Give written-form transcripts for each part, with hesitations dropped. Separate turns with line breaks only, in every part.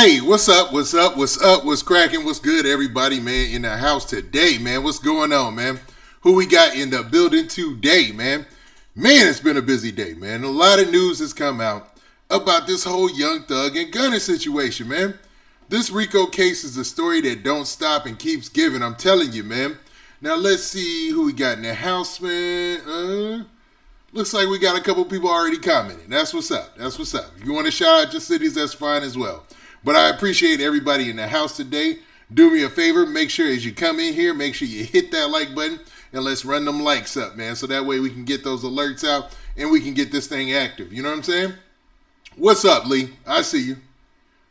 Hey, what's up? What's up? What's up? What's cracking? What's good, everybody, man, in the house today, man? What's going on, man? Who we got in the building today, man? Man, it's been a busy day, man. A lot of news has come out about this whole Young Thug and Gunna situation, man. This RICO case is a story that don't stop and keeps giving, I'm telling you, man. Now, let's see who we got in the house, man. Looks like we got a couple people already commenting. That's what's up. That's what's up. If you want to shout out your cities, that's fine as well. But I appreciate everybody in the house today. Do me a favor. Make sure as you come in here, make sure you hit that like button. And let's run them likes up, man. So that way we can get those alerts out and we can get this thing active. You know what I'm saying? What's up, Lee? I see you.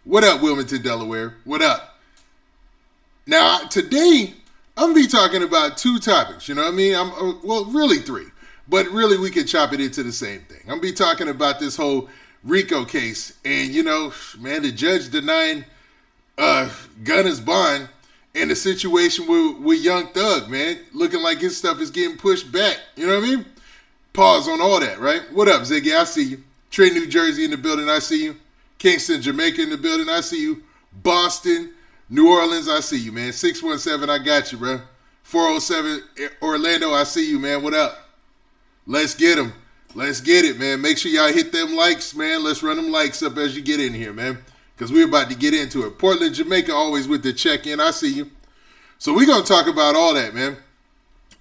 What up, Wilmington, Delaware? What up? Now, today, I'm going to be talking about two topics. You know what I mean? Well, really three. But really, we could chop it into the same thing. I'm going to be talking about this whole RICO case. And, you know, man, the judge denying Gunna's bond and the situation with Young Thug, man. Looking like his stuff is getting pushed back. You know what I mean? Pause on all that, right? What up, Ziggy? I see you. Trey, New Jersey in the building. I see you. Kingston, Jamaica in the building. I see you. Boston, New Orleans. I see you, man. 617, I got you, bro. 407, Orlando. I see you, man. What up? Let's get them. Let's get it, man. Make sure y'all hit them likes, man. Let's run them likes up as you get in here, man. Because we're about to get into it. Portland, Jamaica, always with the check-in. I see you. So we're going to talk about all that, man.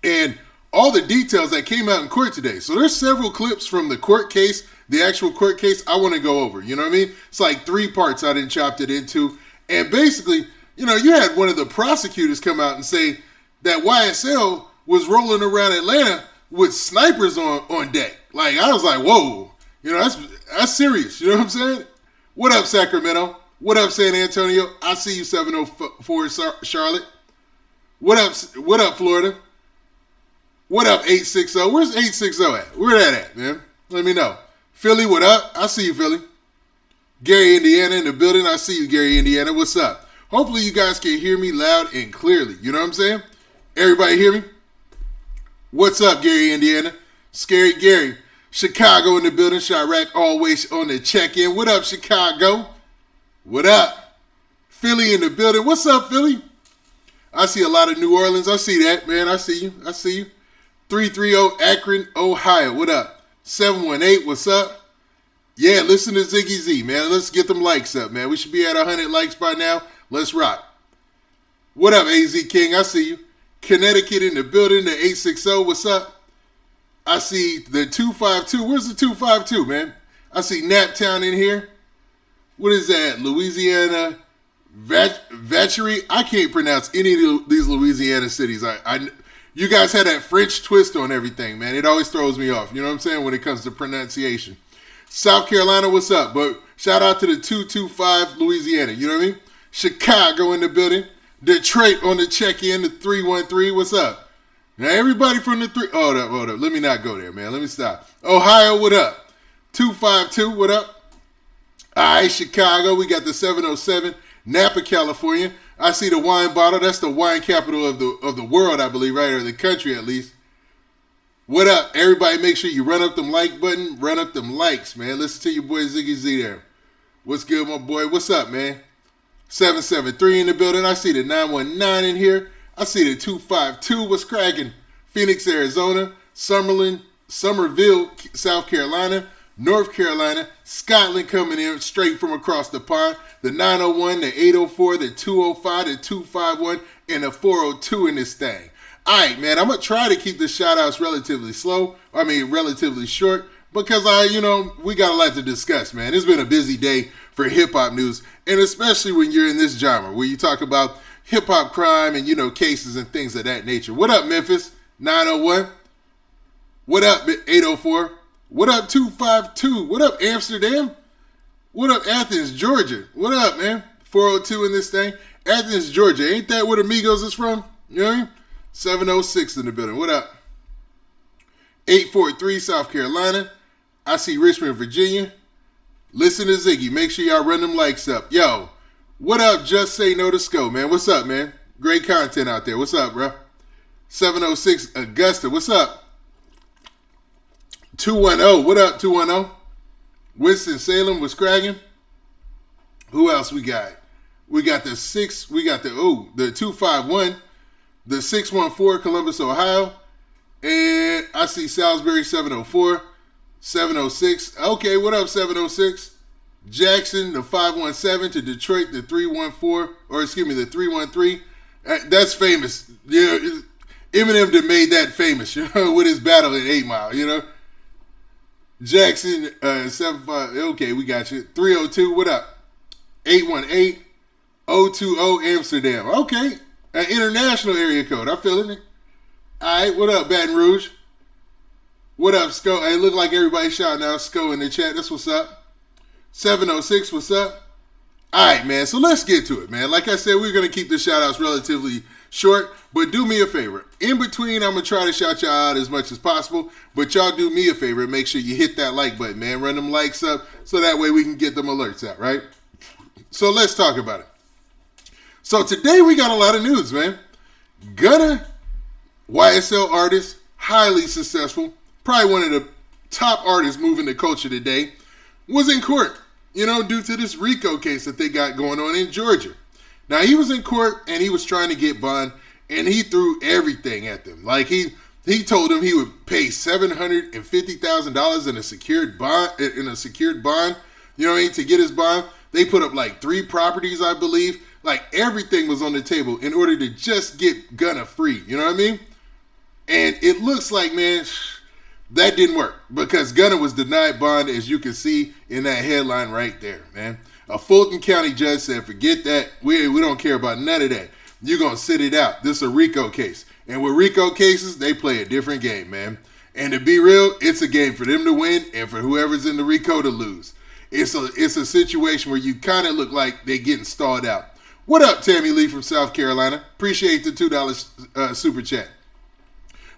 And all the details that came out in court today. So there's several clips from the court case, the actual court case I want to go over. You know what I mean? It's like three parts I didn't chopped it into. And basically, you know, you had one of the prosecutors come out and say that YSL was rolling around Atlanta with snipers on deck. Like, I was like, whoa. You know, that's serious. You know what I'm saying? What up, Sacramento? What up, San Antonio? I see you, 704 Charlotte. What up, Florida? What up, 860? Where's 860 at? Where that at, man? Let me know. Philly, what up? I see you, Philly. Gary, Indiana in the building. I see you, Gary, Indiana. What's up? Hopefully you guys can hear me loud and clearly. You know what I'm saying? Everybody hear me? What's up, Gary, Indiana? Scary Gary. Chicago in the building. Chirac always on the check-in. What up, Chicago? What up? Philly in the building. What's up, Philly? I see a lot of New Orleans. I see that, man. I see you. I see you. 330 Akron, Ohio. What up? 718. What's up? Yeah, listen to Ziggy Z, man. Let's get them likes up, man. We should be at 100 likes by now. Let's rock. What up, AZ King? I see you. Connecticut in the building. The 860. What's up? I see the 252. Where's the 252, man? I see Naptown in here. What is that? Louisiana Vacherie? I can't pronounce any of these Louisiana cities. You guys had that French twist on everything, man. It always throws me off. You know what I'm saying? When it comes to pronunciation. South Carolina, what's up? But shout out to the 225 Louisiana. You know what I mean? Chicago in the building. Detroit on the check-in, the 313. What's up? Now, everybody from the hold up. Let me not go there, man. Let me stop. Ohio, what up? 252, what up? All right, Chicago, we got the 707. Napa, California. I see the wine bottle. That's the wine capital of the world, I believe, right? Or the country, at least. What up? Everybody, make sure you run up them like button. Run up them likes, man. Listen to your boy Ziggy Z there. What's good, my boy? What's up, man? 773 in the building. I see the 919 in here. I see the 252. What's cracking? Phoenix, Arizona. Somerville, South Carolina. North Carolina. Scotland coming in straight from across the pond. The 901, the 804, the 205, the 251, and the 402 in this thing. All right, man. I'm going to try to keep the shout-outs relatively short because we got a lot to discuss, man. It's been a busy day for hip-hop news, and especially when you're in this genre where you talk about hip-hop crime and, cases and things of that nature. What up, Memphis? 901. What up, 804? What up, 252? What up, Amsterdam? What up, Athens, Georgia? What up, man? 402 in this thing. Athens, Georgia. Ain't that where Amigos is from? You know what I mean? 706 in the building. What up? 843, South Carolina. I see Richmond, Virginia. Listen to Ziggy. Make sure y'all run them likes up. Yo, what up, Just Say No to Sco, man? What's up, man? Great content out there. What's up, bro? 706, Augusta. What's up? 210. What up, 210? Winston-Salem was cracking. Who else we got? We got the 251, the 614 Columbus, Ohio. And I see Salisbury 704, 706. Okay, what up, 706? Jackson, the 517 to Detroit, the 314, or excuse me, the 313. That's famous. Yeah, Eminem that made that famous, with his battle at 8 Mile, Jackson, 75. Okay, we got you. 302, what up? 818, 020 Amsterdam. Okay, an international area code. I'm feeling it. All right, what up, Baton Rouge? What up, Sco? Hey, look like everybody shouting out Sco in the chat. That's what's up. 706, what's up? All right, man, so let's get to it, man. Like I said, we're going to keep the shout-outs relatively short, but do me a favor. In between, I'm going to try to shout y'all out as much as possible, but y'all do me a favor and make sure you hit that like button, man. Run them likes up so that way we can get them alerts out, right? So let's talk about it. So today we got a lot of news, man. Gunna, YSL artist, highly successful, probably one of the top artists moving the culture today, was in court, due to this RICO case that they got going on in Georgia. Now, he was in court and he was trying to get bond, and he threw everything at them. Like, he told them he would pay $750,000 in a secured bond, to get his bond. They put up like 3 properties, I believe. Like, everything was on the table in order to just get Gunna free. You know what I mean? And it looks like, man, that didn't work because Gunna was denied bond, as you can see in that headline right there, man. A Fulton County judge said, forget that. We don't care about none of that. You're going to sit it out. This is a RICO case. And with RICO cases, they play a different game, man. And to be real, it's a game for them to win and for whoever's in the RICO to lose. It's a situation where you kind of look like they're getting stalled out. What up, Tammy Lee from South Carolina? Appreciate the $2 super chat.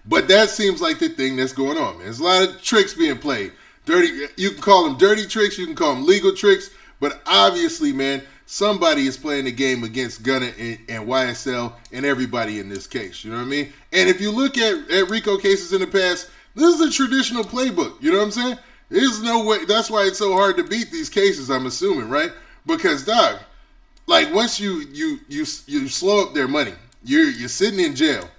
But that seems like the thing that's going on, man. There's a lot of tricks being played. You can call them dirty tricks, you can call them legal tricks, but obviously, man, somebody is playing the game against Gunna and YSL and everybody in this case, you know what I mean? And if you look at RICO cases in the past, this is a traditional playbook, you know what I'm saying? There's no way, that's why it's so hard to beat these cases, I'm assuming, right? Because, dog, like once you slow up their money, you're sitting in jail.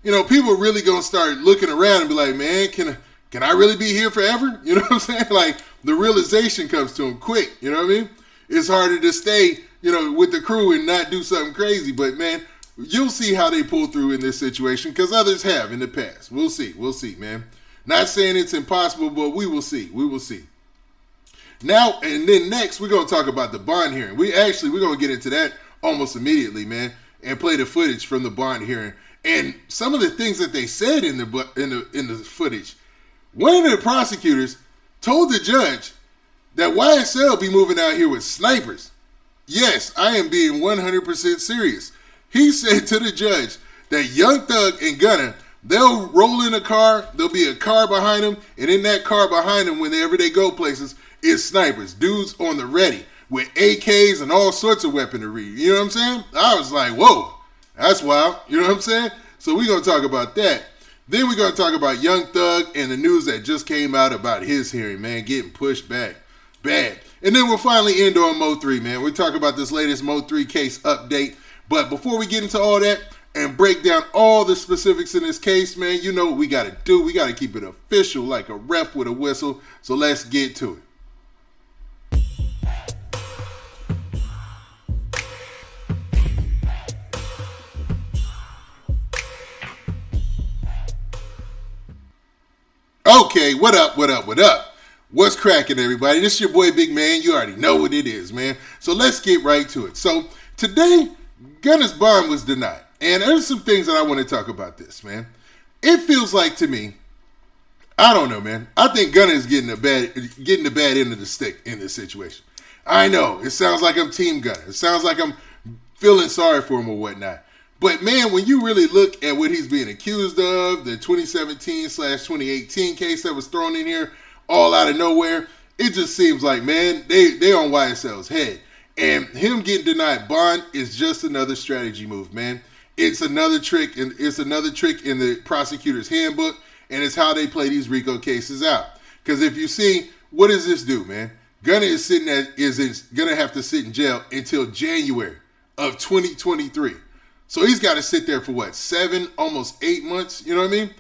People really gonna start looking around and be like, man, can I really be here forever? You know what I'm saying? Like, the realization comes to them quick, you know what I mean? It's harder to stay, with the crew and not do something crazy. But, man, you'll see how they pull through in this situation because others have in the past. We'll see, man. Not saying it's impossible, but we will see. Now, and then next, we're going to talk about the bond hearing. We're going to get into that almost immediately, man, and play the footage from the bond hearing. And some of the things that they said in the footage, one of the prosecutors told the judge that YSL be moving out here with snipers. Yes, I am being 100% serious. He said to the judge that Young Thug and Gunna, they'll roll in a car, there'll be a car behind them, and in that car behind them, whenever they go places, is snipers, dudes on the ready with AKs and all sorts of weaponry. You know what I'm saying? I was like, whoa. That's wild. You know what I'm saying? So we're going to talk about that. Then we're going to talk about Young Thug and the news that just came out about his hearing, man, getting pushed back. Bad. And then we'll finally end on Mo3, man. We'll talk about this latest Mo3 case update. But before we get into all that and break down all the specifics in this case, man, you know what we got to do. We got to keep it official like a ref with a whistle. So let's get to it. Okay, what up? What's cracking, everybody? This is your boy, Big Man. You already know what it is, man. So let's get right to it. So today, Gunna's bond was denied. And there's some things that I want to talk about this, man. It feels like to me, I don't know, man. I think Gunna is getting the bad end of the stick in this situation. I know, it sounds like I'm Team Gunna. It sounds like I'm feeling sorry for him or whatnot. But, man, when you really look at what he's being accused of, the 2017/2018 case that was thrown in here all out of nowhere, it just seems like, man, they on YSL's head. And him getting denied bond is just another strategy move, man. It's another trick, and it's another trick in the prosecutor's handbook, and it's how they play these RICO cases out. Because if you see, what does this do, man? Gunna is going to have to sit in jail until January of 2023. So he's got to sit there for what, 7, almost 8 months, you know what I mean?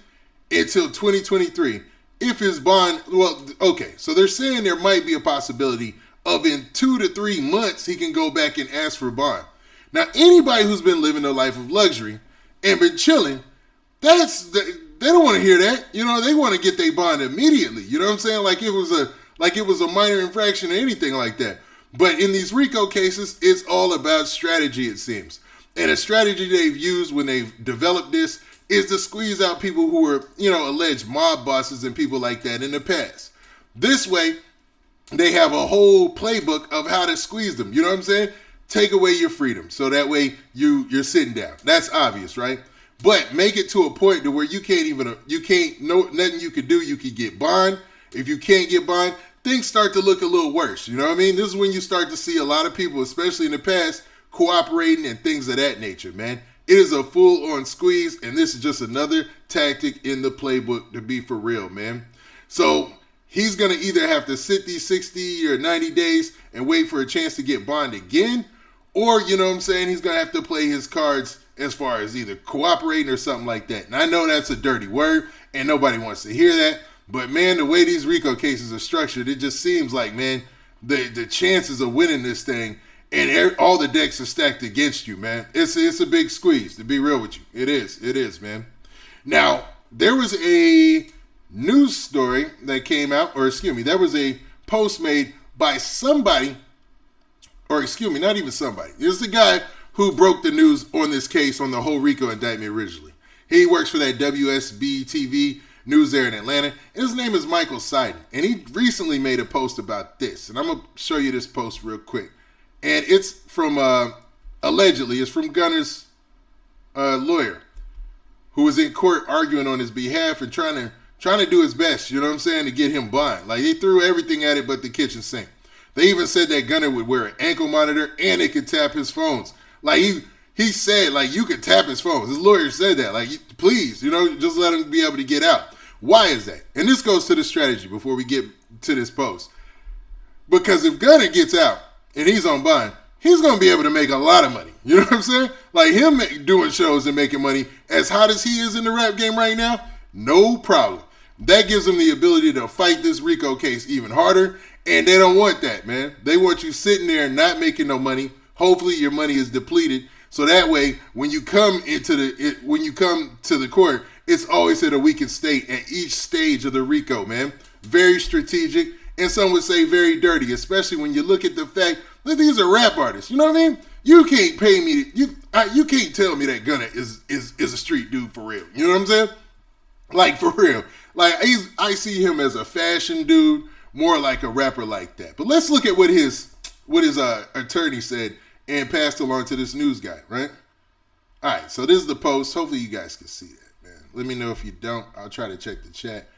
Until 2023. If his bond, well, okay, so they're saying there might be a possibility of in 2 to 3 months he can go back and ask for bond. Now, anybody who's been living a life of luxury and been chilling, they don't want to hear that. You know, they want to get their bond immediately. You know what I'm saying? Like it was a minor infraction or anything like that. But in these RICO cases, it's all about strategy, it seems. And a strategy they've used when they've developed this is to squeeze out people who were, you know, alleged mob bosses and people like that in the past. This way, they have a whole playbook of how to squeeze them. You know what I'm saying? Take away your freedom. So that way you're sitting down. That's obvious, right? But make it to a point to where nothing you could do. You could get bond. If you can't get bond, things start to look a little worse. You know what I mean? This is when you start to see a lot of people, especially in the past, cooperating and things of that nature, man. It is a full-on squeeze, and this is just another tactic in the playbook, to be for real, man. So he's going to either have to sit these 60 or 90 days and wait for a chance to get bond again, or, you know what I'm saying, he's going to have to play his cards as far as either cooperating or something like that. And I know that's a dirty word, and nobody wants to hear that, but, man, the way these RICO cases are structured, it just seems like, man, the chances of winning this thing and all the decks are stacked against you, man. It's a big squeeze, to be real with you. It is, man. Now, there was a news story that came out, there was a post made by somebody, not even somebody. It's the guy who broke the news on this case, on the whole RICO indictment originally. He works for that WSB TV news there in Atlanta, and his name is Michael Seiden. And he recently made a post about this, and I'm going to show you this post real quick. And it's from, allegedly, it's from Gunna's lawyer, who was in court arguing on his behalf and trying to do his best, you know what I'm saying, to get him bond. Like, they threw everything at it but the kitchen sink. They even said that Gunna would wear an ankle monitor and it could tap his phones. Like, he said, like, you could tap his phones. His lawyer said that. Like, please, you know, just let him be able to get out. Why is that? And this goes to the strategy before we get to this post. Because if Gunna gets out and he's on bond, he's going to be able to make a lot of money. You know what I'm saying? Like, him doing shows and making money, as hot as he is in the rap game right now, no problem. That gives him the ability to fight this RICO case even harder, and they don't want that, man. They want you sitting there and not making no money. Hopefully your money is depleted, so that way when you come to the court, it's always at a weakened state at each stage of the RICO, man. Very strategic, and some would say very dirty, especially when you look at the fact that these are rap artists. You know what I mean? You can't pay me. You can't tell me that Gunna is a street dude for real. You know what I'm saying? Like, for real. Like, I see him as a fashion dude, more like a rapper like that. But let's look at what his attorney said and passed along to this news guy, right? All right, so this is the post. Hopefully you guys can see that, man. Let me know if you don't. I'll try to check the chat.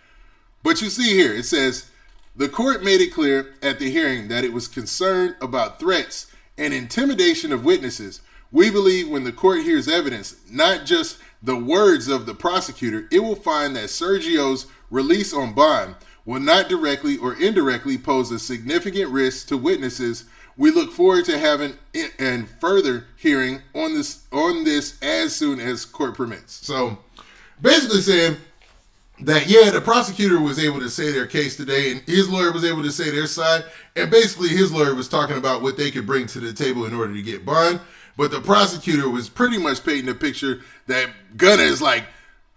But you see here, it says, the court made it clear at the hearing that it was concerned about threats and intimidation of witnesses. We believe when the court hears evidence, not just the words of the prosecutor, it will find that Sergio's release on bond will not directly or indirectly pose a significant risk to witnesses. We look forward to having and further hearing on this as soon as court permits. So basically saying that, yeah, the prosecutor was able to say their case today and his lawyer was able to say their side. And basically his lawyer was talking about what they could bring to the table in order to get bond. But the prosecutor was pretty much painting a picture that Gunna is like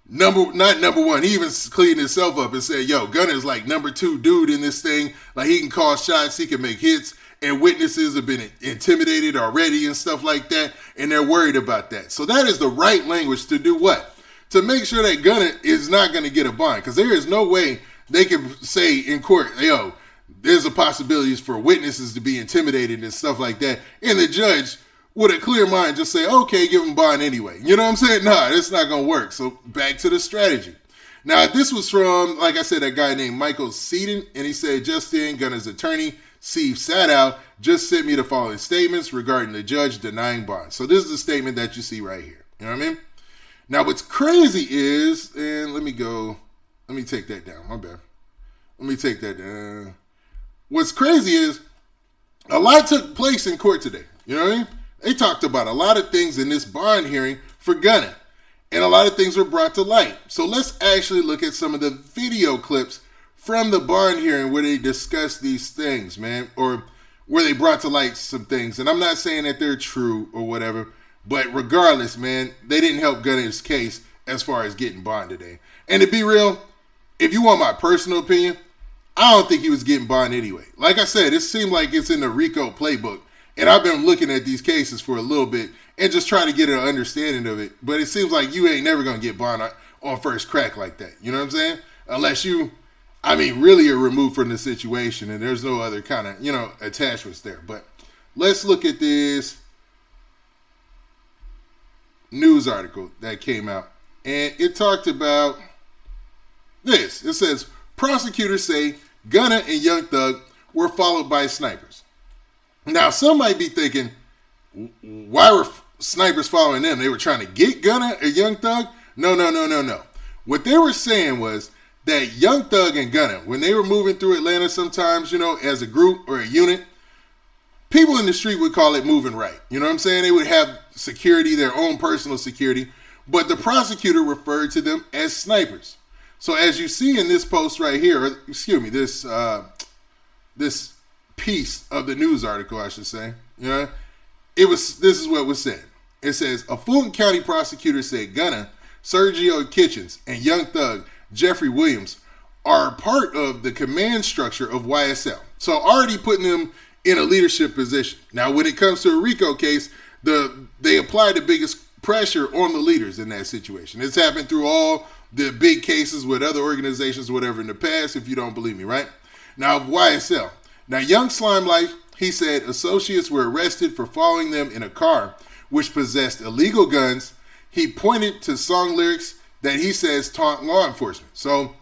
not number one. He even cleaned himself up and said, yo, Gunna is like number 2 dude in this thing. Like, he can call shots, he can make hits, and witnesses have been intimidated already and stuff like that, and they're worried about that. So that is the right language to do what? To make sure that Gunna is not going to get a bond, because there is no way they can say in court, yo, there's a possibility for witnesses to be intimidated and stuff like that, and the judge with a clear mind just say, okay, give him bond anyway. You know what I'm saying? Nah, it's not going to work. So back to the strategy. Now, this was from, like I said, a guy named Michael Seiden, and he said, just in, Gunna's attorney, Steve Sadow, just sent me the following statements regarding the judge denying bond. So this is the statement that you see right here. You know what I mean? Now, what's crazy is, and let me take that down. My bad. Let me take that down. What's crazy is, a lot took place in court today. You know what I mean? They talked about a lot of things in this bond hearing for Gunna, and a lot of things were brought to light. So let's actually look at some of the video clips from the bond hearing where they discussed these things, man, or where they brought to light some things. And I'm not saying that they're true or whatever, but regardless, man, they didn't help Gunna's case as far as getting bond today. And to be real, if you want my personal opinion, I don't think he was getting bond anyway. Like I said, it seemed like it's in the RICO playbook. And I've been looking at these cases for a little bit and just trying to get an understanding of it. But it seems like you ain't never going to get bond on first crack like that. You know what I'm saying? Unless you, really are removed from the situation and there's no other kind of, attachments there. But let's look at this news article that came out. And it talked about this. It says, prosecutors say Gunna and Young Thug were followed by snipers. Now, some might be thinking, why were snipers following them? They were trying to get Gunna or Young Thug? No. What they were saying was that Young Thug and Gunna, when they were moving through Atlanta sometimes, as a group or a unit, people in the street would call it moving right. You know what I'm saying? They would have security, their own personal security, but the prosecutor referred to them as snipers. So as you see in this post right here, this piece of the news article, I should say, this is what was said. It says, a Fulton County prosecutor said Gunna, Sergio Kitchens, and Young Thug, Jeffrey Williams, are part of the command structure of YSL. So already putting them in a leadership position. Now, when it comes to a RICO case, they apply the biggest pressure on the leaders in that situation. It's happened through all the big cases with other organizations, whatever, in the past, if you don't believe me, right? Now, YSL. Now, Young Slime Life, he said associates were arrested for following them in a car which possessed illegal guns. He pointed to song lyrics that he says taunt law enforcement. So,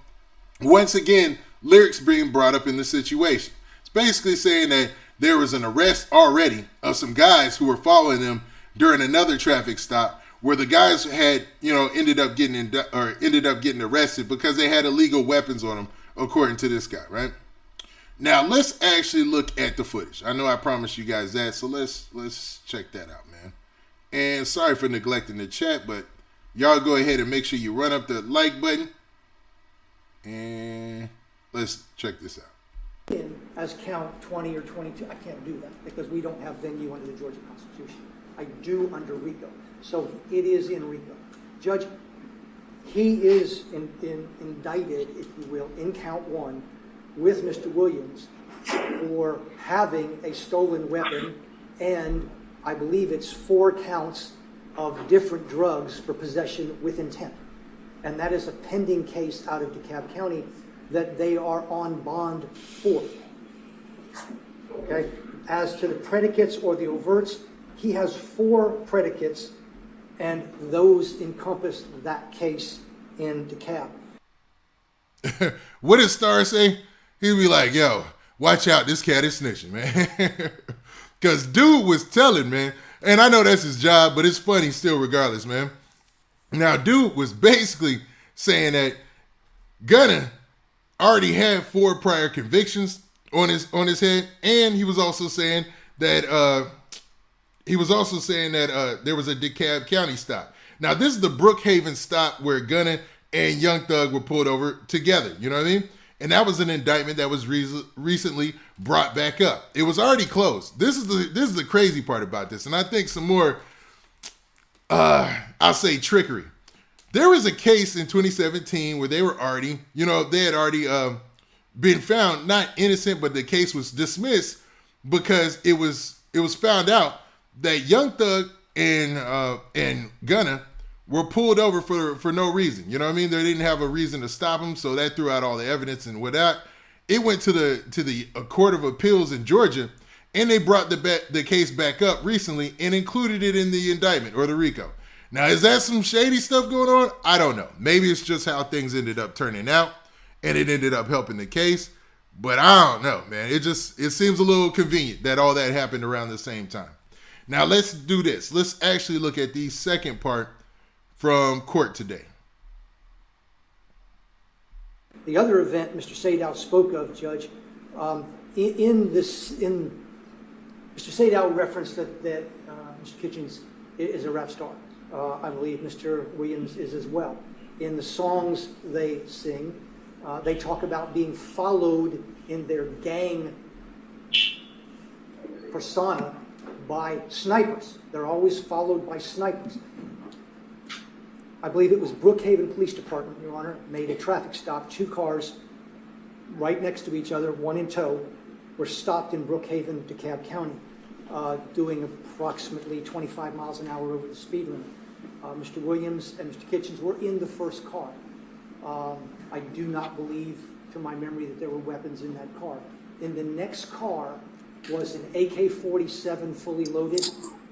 once again, lyrics being brought up in the situation. It's basically saying that there was an arrest already of some guys who were following them during another traffic stop where the guys had, ended up getting arrested because they had illegal weapons on them, according to this guy, right? Now, let's actually look at the footage. I know I promised you guys that, so let's check that out, man. And sorry for neglecting the chat, but y'all go ahead and make sure you run up the like button. And let's check this out.
As count 20 or 22, I can't do that because we don't have venue under the Georgia Constitution. I do under RICO. So it is in RICO. Judge, he is indicted, if you will, in count 1 with Mr. Williams for having a stolen weapon, and I believe it's 4 counts of different drugs for possession with intent. And that is a pending case out of DeKalb County that they are on bond for. Okay? As to the predicates or the overts, he has 4 predicates, and those encompass that case in DeKalb.
What did Star say? He'd be like, yo, watch out, this cat is snitching, man. Because dude was telling, man, and I know that's his job, but it's funny still regardless, man. Now, dude was basically saying that Gunna already had 4 prior convictions on his head, and he was also saying that there was a DeKalb County stop. Now, this is the Brookhaven stop where Gunna and Young Thug were pulled over together. You know what I mean? And that was an indictment that was recently brought back up. It was already closed. This is the crazy part about this, and I think some more, I'll say trickery. There was a case in 2017 where they were already, they had already been found not innocent, but the case was dismissed because it was found out that Young Thug and Gunna were pulled over for no reason. You know what I mean? They didn't have a reason to stop them, so that threw out all the evidence and whatnot. It went to the Court of Appeals in Georgia, and they brought the case back up recently and included it in the indictment or the RICO. Now, is that some shady stuff going on? I don't know. Maybe it's just how things ended up turning out, and it ended up helping the case. But I don't know, man. It seems a little convenient that all that happened around the same time. Now, let's do this. Let's actually look at the second part from court today.
The other event Mr. Sadow spoke of, Judge, in Mr. Sadow referenced that Mr. Kitchens is a rap star. I believe Mr. Williams is as well. In the songs they sing, they talk about being followed in their gang persona by snipers. They're always followed by snipers. I believe it was Brookhaven Police Department, Your Honor, made a traffic stop. 2 cars right next to each other, one in tow, were stopped in Brookhaven, DeKalb County, doing approximately 25 miles an hour over the speed limit. Mr. Williams and Mr. Kitchens were in the first car. I do not believe, to my memory, that there were weapons in that car. In the next car was an AK-47 fully loaded.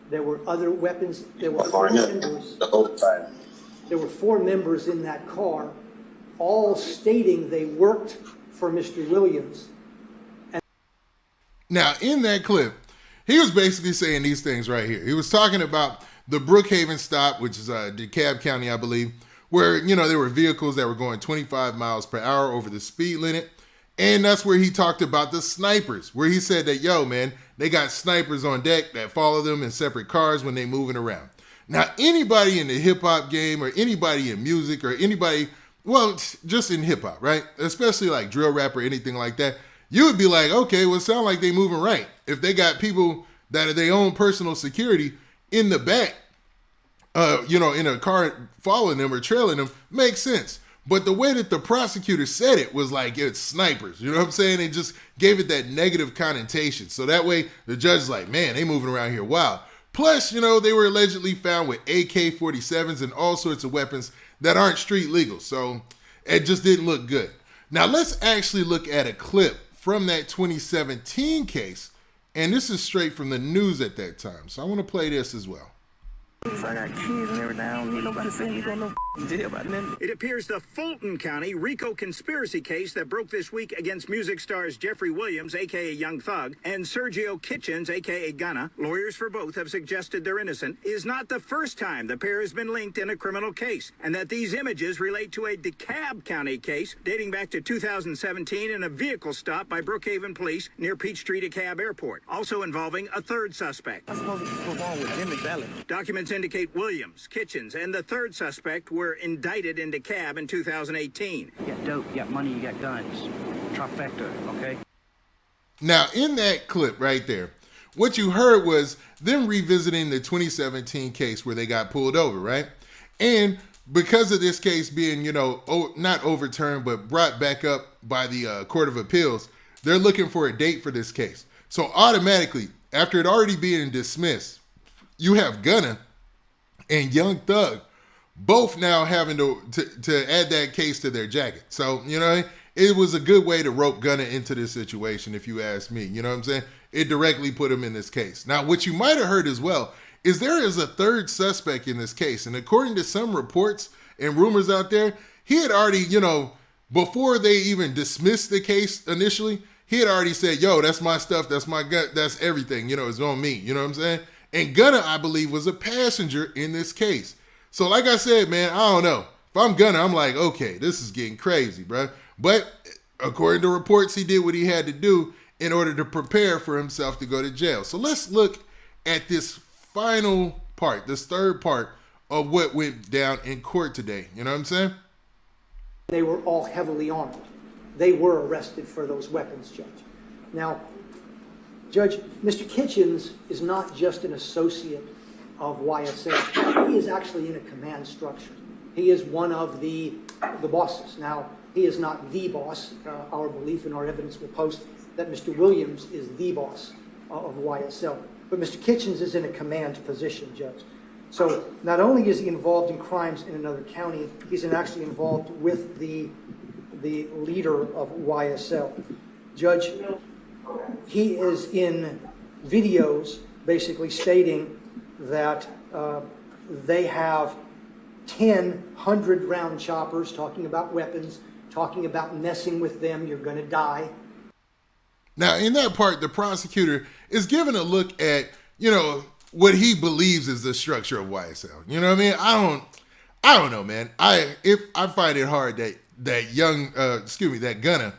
There were other weapons. There were 4 members. There were 4 members in that car, all stating they worked for Mr. Williams.
Now, in that clip, he was basically saying these things right here. He was talking about the Brookhaven stop, which is DeKalb County, I believe, where, there were vehicles that were going 25 miles per hour over the speed limit. And that's where he talked about the snipers, where he said that, yo, man, they got snipers on deck that follow them in separate cars when they moving around. Now, anybody in the hip-hop game or anybody in music or anybody, well, just in hip-hop, right? Especially like drill rap or anything like that, you would be like, okay, well, it sounds like they moving right. If they got people that are their own personal security in the back, in a car following them or trailing them, makes sense. But the way that the prosecutor said it was like it's snipers. You know what I'm saying? It just gave it that negative connotation. So that way the judge is like, man, they moving around here wild. Plus, they were allegedly found with AK-47s and all sorts of weapons that aren't street legal. So it just didn't look good. Now let's actually look at a clip from that 2017 case. And this is straight from the news at that time. So I want to play this as well.
I got kids and everything. I don't need nobody saying you going to jail about nothing.
It appears the Fulton County RICO conspiracy case that broke this week against music stars Jeffrey Williams, a.k.a. Young Thug, and Sergio Kitchens, a.k.a. Gunna, lawyers for both have suggested they're innocent, is not the first time the pair has been linked in a criminal case, and that these images relate to a DeKalb County case dating back to 2017 in a vehicle stop by Brookhaven Police near Peachtree DeKalb Airport, also involving a third suspect.
I'm supposed to perform with Jimmy Fallon.
Documents indicate Williams, Kitchens, and the third suspect were indicted in DeKalb in 2018.
You got dope, you got money, you got guns. Trifecta, okay?
Now, in that clip right there, what you heard was them revisiting the 2017 case where they got pulled over, right? And because of this case being, not overturned, but brought back up by the Court of Appeals, they're looking for a date for this case. So automatically, after it already being dismissed, you have Gunna and Young Thug both now having to add that case to their jacket. So, it was a good way to rope Gunna into this situation, if you ask me. You know what I'm saying? It directly put him in this case. Now, what you might have heard as well is there is a third suspect in this case. And according to some reports and rumors out there, he had already, before they even dismissed the case initially, he had already said, yo, that's my stuff, that's my gun, that's everything, it's on me. You know what I'm saying? And Gunna, I believe, was a passenger in this case. So like I said, man, I don't know. If I'm Gunna, I'm like, okay, this is getting crazy, bro. But according to reports, he did what he had to do in order to prepare for himself to go to jail. So let's look at this final part, this third part of what went down in court today. You know what I'm saying?
They were all heavily armed. They were arrested for those weapons, Judge. Now, Judge, Mr. Kitchens is not just an associate of YSL. He is actually in a command structure. He is one of the bosses. Now, he is not the boss. Our belief and our evidence will post that Mr. Williams is the boss of YSL. But Mr. Kitchens is in a command position, Judge. So not only is he involved in crimes in another county, he's actually involved with the leader of YSL. Judge, he is in videos basically stating that they have 10 100-round choppers, talking about weapons, talking about messing with them, you're going to die.
Now, in that part, the prosecutor is giving a look at, what he believes is the structure of YSL. You know what I mean? I don't know, man. I find it hard that that Gunna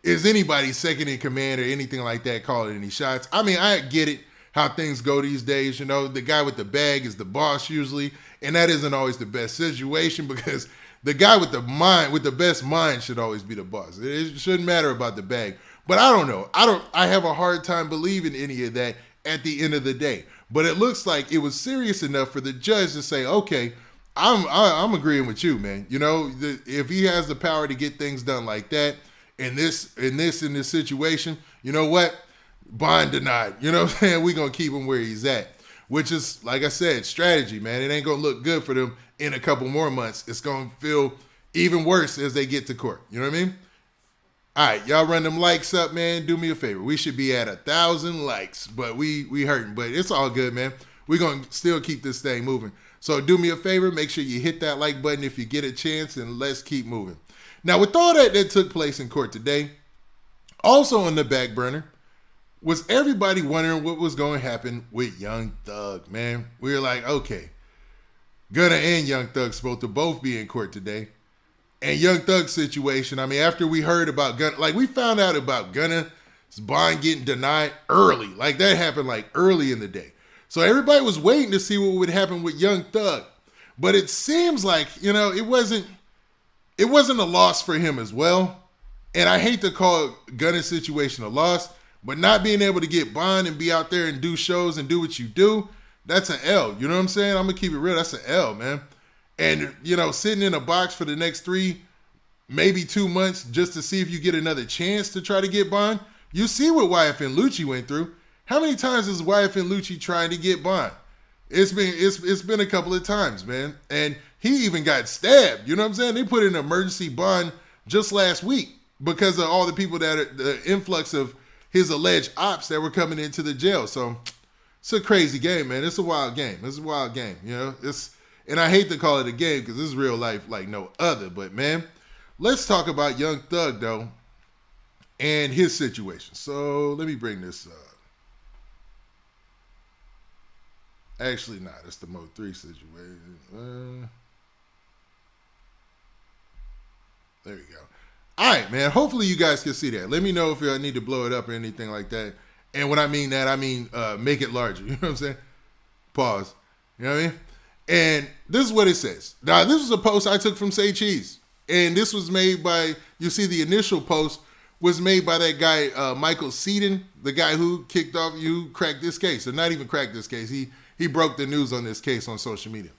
is anybody's second in command or anything like that calling any shots. I mean, I get it. how things go these days. You know, the guy with the bag is the boss usually, and that isn't always the best situation because the guy with the best mind should always be the boss. It shouldn't matter about the bag. But I don't know. I have a hard time believing any of that at the end of the day. But it looks like it was serious enough for the judge to say, okay, I'm agreeing with you, man. You know, if he has the power to get things done like that in this situation, you know what? Bond denied. You know what I'm saying? We're going to keep him where he's at, which is, like I said, strategy, man. It ain't going to look good for them in a couple more months. It's going to feel even worse as they get to court. You know what I mean? All right, y'all run them likes up, man. Do me a favor. We should be at 1,000 likes, but we hurting. But it's all good, man. We're going to still keep this thing moving. So do me a favor. Make sure you hit that like button if you get a chance, and let's keep moving. Now, with all that took place in court today, also on the back burner, was everybody wondering what was going to happen with Young Thug, man. We were like, okay, Gunna and Young Thug supposed to both be in court today. And Young Thug's situation, I mean, after we heard about Gunna, like we found out about Gunna's bond getting denied early. Like that happened like early in the day. So everybody was waiting to see what would happen with Young Thug. But it seems like, you know, it wasn't a loss for him as well. And I hate to call Gunna's situation a loss, but not being able to get bond and be out there and do shows and do what you do, that's an L. You know what I'm saying? I'm going to keep it real. That's an L, man. And, you know, sitting in a box for the next 3, maybe 2 months just to see if you get another chance to try to get bond. You see what YF and Lucci went through. How many times is YF and Lucci trying to get bond? It's been a couple of times, man. And he even got stabbed. You know what I'm saying? They put in an emergency bond just last week because of all the people the influx of his alleged ops that were coming into the jail. So it's a crazy game, man. It's a wild game. It's a wild game. You know, and I hate to call it a game because this is real life like no other. But, man, let's talk about Young Thug, though, and his situation. So let me bring this up. Actually, not. It's the Mo3 situation. There we go. All right, man. Hopefully you guys can see that. Let me know if I need to blow it up or anything like that. And when I mean that, I mean make it larger. You know what I'm saying? Pause. You know what I mean? And this is what it says. Now, this was a post I took from Say Cheese. And this was made by, you see the initial post was made by that guy, Michael Seaton, the guy who cracked this case. Or not even cracked this case. He broke the news on this case on social media.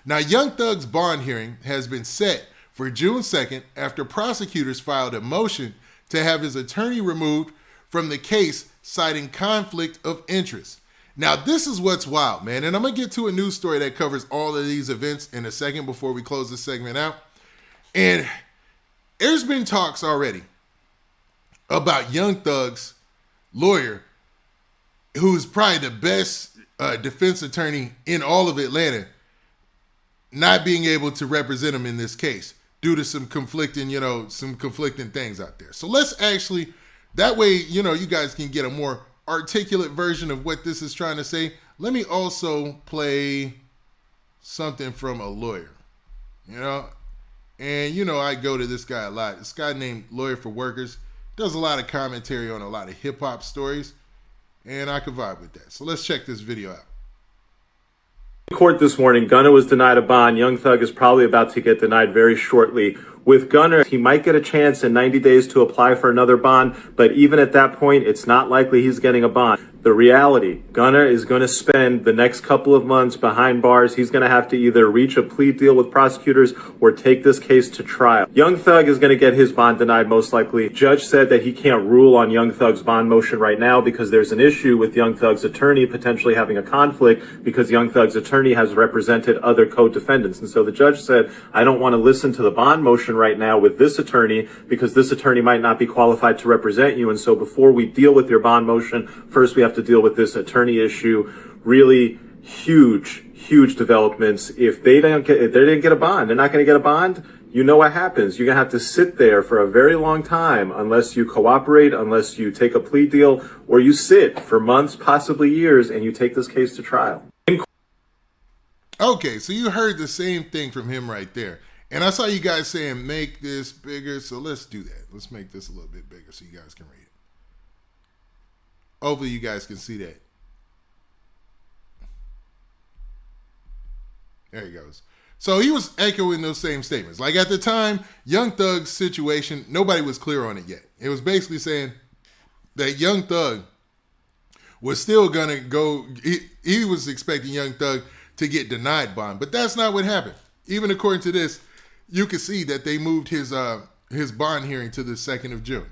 Now, Young Thug's bond hearing has been set for June 2nd after prosecutors filed a motion to have his attorney removed from the case citing conflict of interest. Now, this is what's wild, man. And I'm going to get to a news story that covers all of these events in a second before we close this segment out. And there's been talks already about Young Thug's lawyer, who's probably the best defense attorney in all of Atlanta, not being able to represent him in this case due to some conflicting things out there. So let's actually, that way, you know, you guys can get a more articulate version of what this is trying to say. Let me also play something from a lawyer, you know, and you know I go to this guy a lot. This guy named Lawyer for Workers does a lot of commentary on a lot of hip hop stories, and I could vibe with that. So let's check this video out.
Court this morning, Gunna was denied a bond. Young Thug is probably about to get denied very shortly. With Gunna, he might get a chance in 90 days to apply for another bond, but even at that point, it's not likely he's getting a bond. The reality, Gunna is going to spend the next couple of months behind bars. He's going to have to either reach a plea deal with prosecutors or take this case to trial. Young Thug is going to get his bond denied most likely. Judge said that he can't rule on Young Thug's bond motion right now because there's an issue with Young Thug's attorney potentially having a conflict because Young Thug's attorney has represented other co-defendants. And so the judge said, I don't want to listen to the bond motion right now with this attorney because this attorney might not be qualified to represent you. And so before we deal with your bond motion, first we have to deal with this attorney issue. Really huge developments. If they didn't get a bond, they're not going to get a bond. You know what happens. You're going to have to sit there for a very long time unless you cooperate, unless you take a plea deal, or you sit for months, possibly years, and you take this case to trial.
Okay, so you heard the same thing from him right there. And I saw you guys saying make this bigger, so let's do that. Let's make this a little bit bigger so you guys can read it. Hopefully you guys can see that. There he goes. So he was echoing those same statements. Like at the time, Young Thug's situation, nobody was clear on it yet. It was basically saying that Young Thug was still gonna go. He was expecting Young Thug to get denied bond, but that's not what happened. Even according to this, you can see that they moved his bond hearing to the 2nd of June,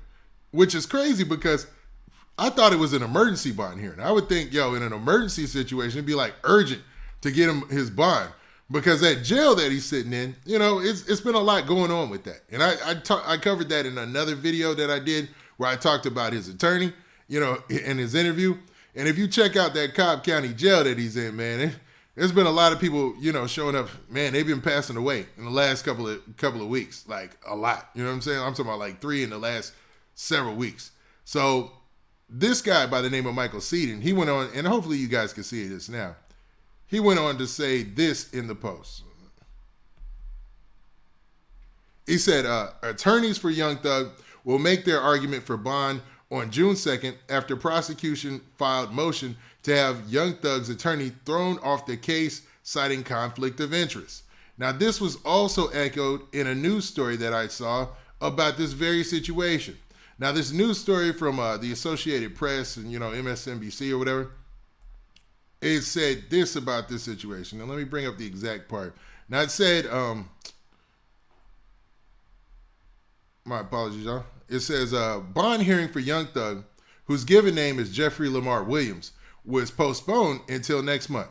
which is crazy because I thought it was an emergency bond hearing. I would think, in an emergency situation, it'd be like urgent to get him his bond. Because that jail that he's sitting in, it's been a lot going on with that. And I covered that in another video that I did where I talked about his attorney, in his interview. And if you check out that Cobb County jail that he's in, man, there's been a lot of people, showing up. Man, they've been passing away in the last couple of weeks, like a lot. You know what I'm saying? I'm talking about like 3 in the last several weeks. So this guy by the name of Michael Seaton, he went on, and hopefully you guys can see this now. He went on to say this in the post. He said, attorneys for Young Thug will make their argument for bond on June 2nd after prosecution filed motion to have Young Thug's attorney thrown off the case, citing conflict of interest. Now, this was also echoed in a news story that I saw about this very situation. Now, this news story from the Associated Press and, MSNBC or whatever, it said this about this situation. Now, let me bring up the exact part. Now, it said, my apologies, y'all. It says, bond hearing for Young Thug, whose given name is Jeffrey Lamar Williams, was postponed until next month.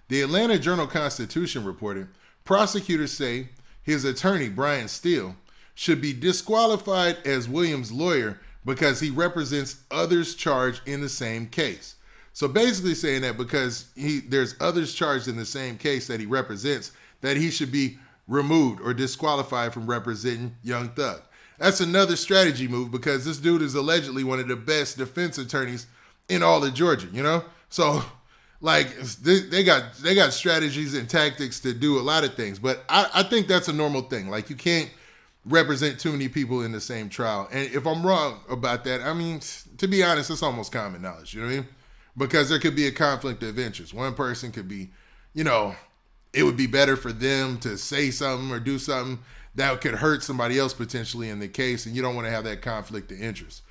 The Atlanta Journal-Constitution reported, prosecutors say his attorney, Brian Steele, should be disqualified as Williams' lawyer because he represents others charged in the same case. So basically saying that because there's others charged in the same case that he represents, that he should be removed or disqualified from representing Young Thug. That's another strategy move because this dude is allegedly one of the best defense attorneys in all of Georgia, So like they got strategies and tactics to do a lot of things, but I think that's a normal thing. Like you can't represent too many people in the same trial. And if I'm wrong about that, I mean, to be honest, it's almost common knowledge, you know what I mean? Because there could be a conflict of interest. One person could be, it would be better for them to say something or do something that could hurt somebody else potentially in the case, and you don't want to have that conflict of interest.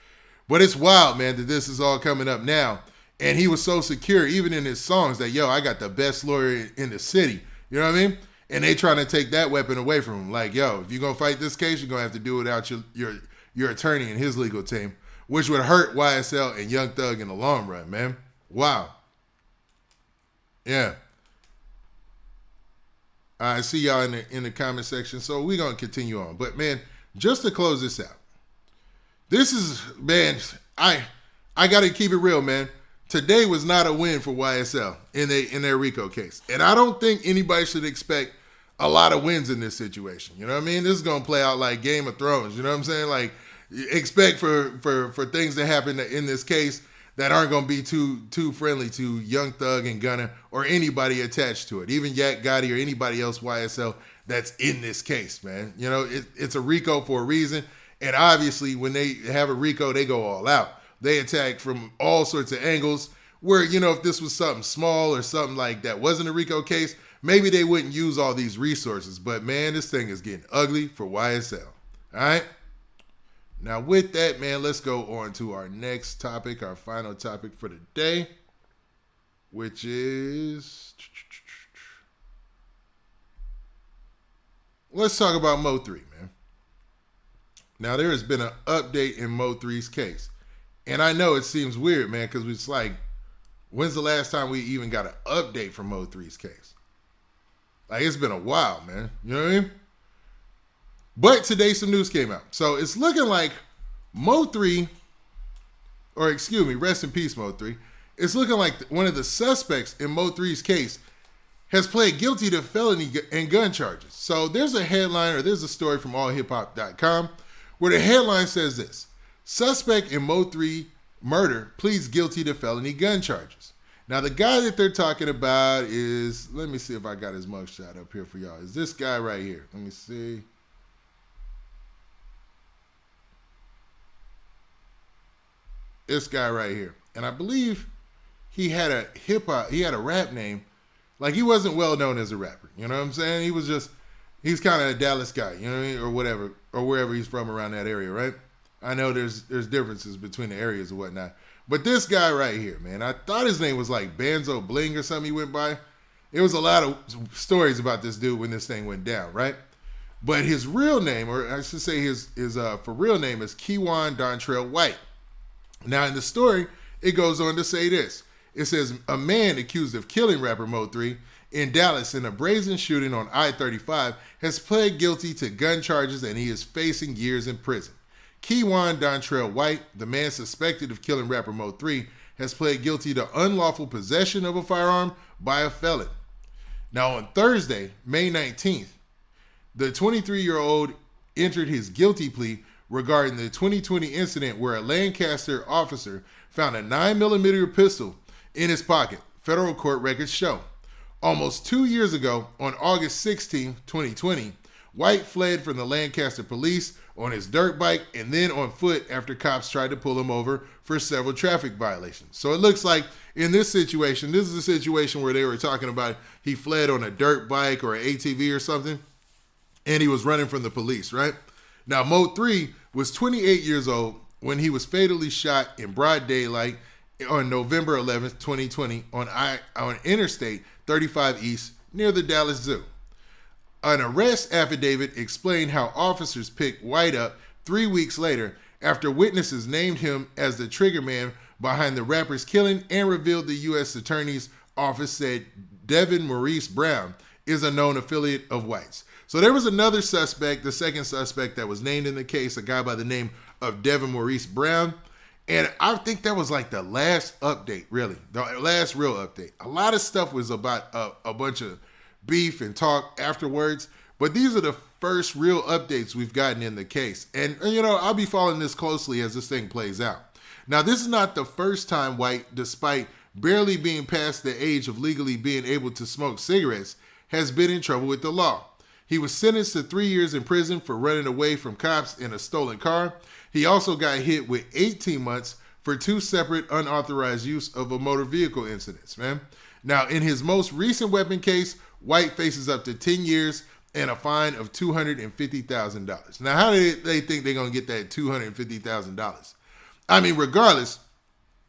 But it's wild, man, that this is all coming up now. And he was so secure, even in his songs, that, I got the best lawyer in the city. You know what I mean? And they trying to take that weapon away from him. Like, if you're going to fight this case, you're going to have to do it without your attorney and his legal team, which would hurt YSL and Young Thug in the long run, man. Wow. Yeah. I see y'all in the comment section, so we're going to continue on. But, man, just to close this out, this is, man, I got to keep it real, man. Today was not a win for YSL in their RICO case. And I don't think anybody should expect a lot of wins in this situation. You know what I mean? This is going to play out like Game of Thrones. You know what I'm saying? Like, expect for things to happen in this case that aren't going to be too friendly to Young Thug and Gunna or anybody attached to it. Even Yak Gotti or anybody else YSL that's in this case, man. It's a RICO for a reason. And obviously, when they have a RICO, they go all out. They attack from all sorts of angles where, if this was something small or something like that wasn't a RICO case, maybe they wouldn't use all these resources. But, man, this thing is getting ugly for YSL. All right? Now, with that, man, let's go on to our next topic, our final topic for the day, which is... Let's talk about Mo3, man. Now, there has been an update in Mo3's case. And I know it seems weird, man, because it's like, when's the last time we even got an update from Mo3's case? Like, it's been a while, man. You know what I mean? But today some news came out. So it's looking like Mo3, or excuse me, rest in peace, Mo3. It's looking like one of the suspects in Mo3's case has pled guilty to felony and gun charges. So there's a headline, or there's a story from allhiphop.com where the headline says this: suspect in Mo3 murder pleads guilty to felony gun charges. Now, the guy that they're talking about is, let me see if I got his mugshot up here for y'all. Is this guy right here? Let me see. This guy right here. And I believe he had a rap name Like, he wasn't well known as a rapper. You know what I'm saying? He's kind of a Dallas guy, you know what I mean? Or whatever, or wherever he's from around that area, right? I know there's differences between the areas and whatnot. But this guy right here, man, I thought his name was like Banzo Bling or something he went by. It was a lot of stories about this dude when this thing went down, right? But his real name, or I should say his for real name, is Kewon Dontrell White. Now, in the story, it goes on to say this. It says, a man accused of killing rapper Mo3 in Dallas in a brazen shooting on I-35 has pled guilty to gun charges and he is facing years in prison. Kewon Dontrell White, the man suspected of killing rapper Mo3, has pled guilty to unlawful possession of a firearm by a felon. Now, on Thursday, May 19th, the 23-year-old entered his guilty plea regarding the 2020 incident where a Lancaster officer found a 9mm pistol in his pocket, federal court records show. Almost 2 years ago, on August 16, 2020, White fled from the Lancaster police on his dirt bike and then on foot after cops tried to pull him over for several traffic violations. So it looks like in this situation, this is a situation where they were talking about he fled on a dirt bike or an ATV or something, and he was running from the police, right? Now, Mo3 was 28 years old when he was fatally shot in broad daylight on November 11th, 2020 on Interstate 35 East near the Dallas Zoo. An arrest affidavit explained how officers picked White up 3 weeks later after witnesses named him as the triggerman behind the rapper's killing and revealed the U.S. Attorney's Office said Devin Maurice Brown is a known affiliate of White's. So there was another suspect, the second suspect that was named in the case, a guy by the name of Devin Maurice Brown. And I think that was like the last update, really. The last real update. A lot of stuff was about a bunch of beef and talk afterwards. But these are the first real updates we've gotten in the case. And you know, I'll be following this closely as this thing plays out. Now, this is not the first time White, despite barely being past the age of legally being able to smoke cigarettes, has been in trouble with the law. He was sentenced to 3 years in prison for running away from cops in a stolen car. He also got hit with 18 months for 2 separate unauthorized use of a motor vehicle incidents, man. Now, in his most recent weapon case, White faces up to 10 years and a fine of $250,000. Now, how do they think they're going to get that $250,000? I mean, regardless,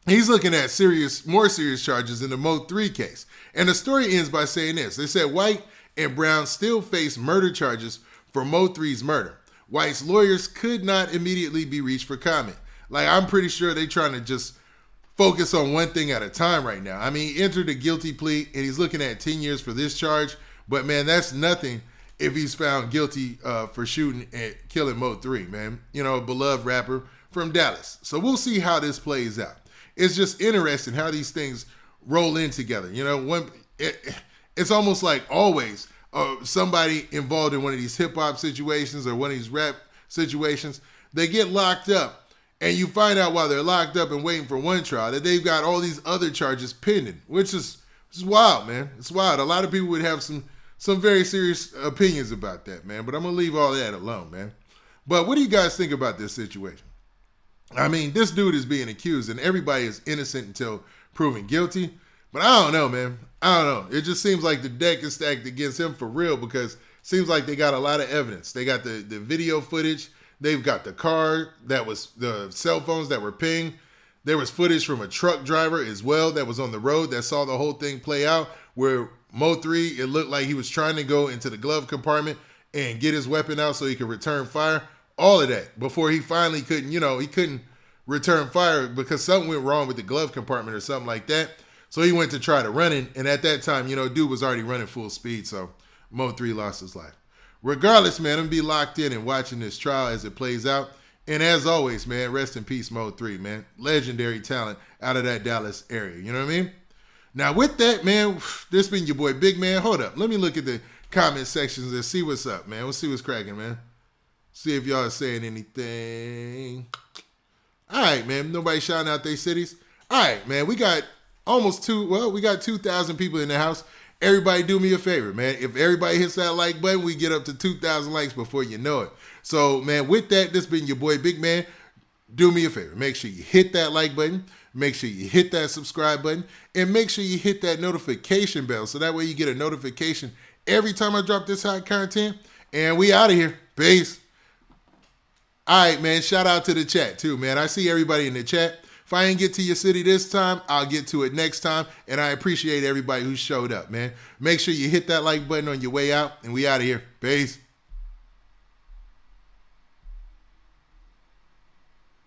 he's looking at more serious charges in the Mo3 case. And the story ends by saying this. They said White and Brown still face murder charges for Mo3's murder. White's lawyers could not immediately be reached for comment. Like, I'm pretty sure they're trying to just focus on one thing at a time right now. I mean, he entered a guilty plea, and he's looking at 10 years for this charge. But, man, that's nothing if he's found guilty for shooting and killing Mo3, man. You know, a beloved rapper from Dallas. So we'll see how this plays out. It's just interesting how these things roll in together. You know, it's almost like always somebody involved in one of these hip-hop situations or one of these rap situations, they get locked up, and you find out while they're locked up and waiting for one trial that they've got all these other charges pending, which is wild, man. It's wild. A lot of people would have some very serious opinions about that, man, but I'm going to leave all that alone, man. But what do you guys think about this situation? I mean, this dude is being accused, and everybody is innocent until proven guilty. But I don't know, man. I don't know. It just seems like the deck is stacked against him for real because it seems like they got a lot of evidence. They got the video footage. They've got the car that was the cell phones that were pinged. There was footage from a truck driver as well that was on the road that saw the whole thing play out where Mo3, it looked like he was trying to go into the glove compartment and get his weapon out so he could return fire. All of that before he finally couldn't, he couldn't return fire because something went wrong with the glove compartment or something like that. So he went to try to run it, and at that time, dude was already running full speed, so Mo3 lost his life. Regardless, man, I'm going to be locked in and watching this trial as it plays out. And as always, man, rest in peace, Mo3, man. Legendary talent out of that Dallas area, you know what I mean? Now, with that, man, this been your boy Big Man. Hold up. Let me look at the comment sections and see what's up, man. We'll see what's cracking, man. See if y'all are saying anything. All right, man. Nobody shouting out their cities. All right, man. We got we got 2,000 people in the house. Everybody do me a favor, man. If everybody hits that like button, we get up to 2,000 likes before you know it. So, man, with that, this been your boy Big Man. Do me a favor. Make sure you hit that like button. Make sure you hit that subscribe button and make sure you hit that notification bell so that way you get a notification every time I drop this hot content. And we out of here. Peace. All right, man. Shout out to the chat too, man. I see everybody in the chat. If I ain't get to your city this time, I'll get to it next time. And I appreciate everybody who showed up, man. Make sure you hit that like button on your way out. And we out of here. Peace.